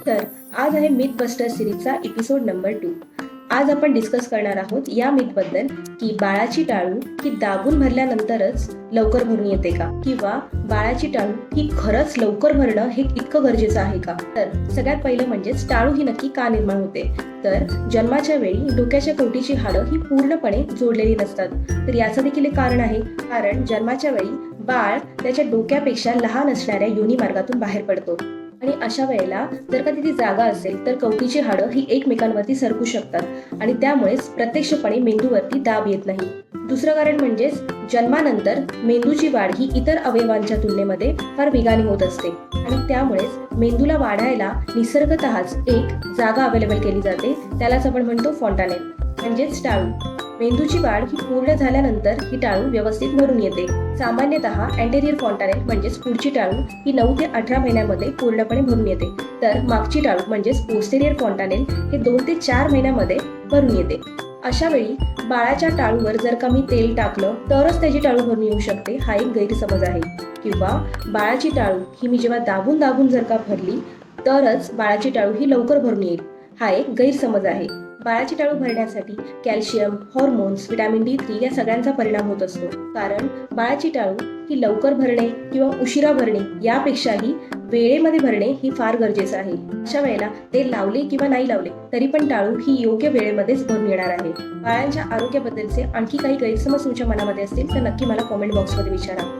तर आज आहे मिथ बस्टर सिरीजचा एपिसोड नंबर 2. आज आपण डिस्कस करणार आहोत या मिथबद्दल की बाळाची टाळू ही दाबून भरल्यानंतरच लवकर भरून येते का, किंवा बाळाची टाळू ही खरंच लवकर भरणं हे इतकं गरजेचं आहे का. तर सगळ्यात पहिलं म्हणजेच टाळू ही नक्की का निर्माण होते. तर जन्माच्या वेळी डोक्याच्या कवटीची हाडं ही पूर्णपणे जोडलेली नसतात. तर याचं देखील एक कारण आहे, कारण जन्माच्या वेळी बाळ त्याच्या डोक्यापेक्षा लहान असणाऱ्या योनी मार्गातून बाहेर पडतो आणि अशा वेळेला जर का तिथे जागा असेल तर कवटीची हाडं ही एकमेकांवरती सरकू शकतात आणि त्यामुळेच प्रत्यक्षपणे मेंदूवरती दाब येत नाही. दुसरं कारण म्हणजेच जन्मानंतर मेंदूची वाढ ही इतर अवयवांच्या तुलनेमध्ये फार वेगाने होत असते आणि त्यामुळेच मेंदूला वाढायला निसर्गतःच एक जागा अवेलेबल केली जाते, त्यालाच आपण म्हणतो फॉन्टानेल म्हणजेच टाळू. मेंदूची वाढ ही पूर्ण झाल्यानंतर ही टाळू व्यवस्थित भरून येते. सामान्यतः अँटेरियर फॉन्टानेल म्हणजेच पुढची टाळू ही 9 ते 18 महिन्यामध्ये पूर्णपणे भरून येते, तर मागची टाळू म्हणजेच पोस्टेरियर फॉन्टानेल हे 2 ते 4 महिन्यामध्ये भरून येते. अशा वेळी बाळाच्या टाळूवर जर का मी तेल टाकलं तरच त्याची टाळू भरून येऊ शकते, हा एक गैरसमज आहे. किंवा बाळाची टाळू ही मी जेव्हा दाबून दाबून जर का भरली तरच बाळाची टाळू ही लवकर भरून येईल, हा एक गैरसमज आहे. बाळाची टाळू भरण्यासाठी कॅल्शियम, हॉर्मोन्स, व्हिटॅमिन D3 या सगळ्यांचा परिणाम होत असतो. कारण बाळाची टाळू ही लवकर भरणे किंवा उशिरा भरणे यापेक्षाही वेळेमध्ये भरणे ही फार गरजेचं आहे. अशा वेळेला तेल लावले किंवा नाही लावले तरी पण टाळू ही योग्य वेळेमध्येच भरून येणार आहे. बाळांच्या आरोग्याबद्दलचे आणखी काही गैरसमज तुमच्या मनामध्ये असतील तर नक्की मला कॉमेंट बॉक्समध्ये विचारा.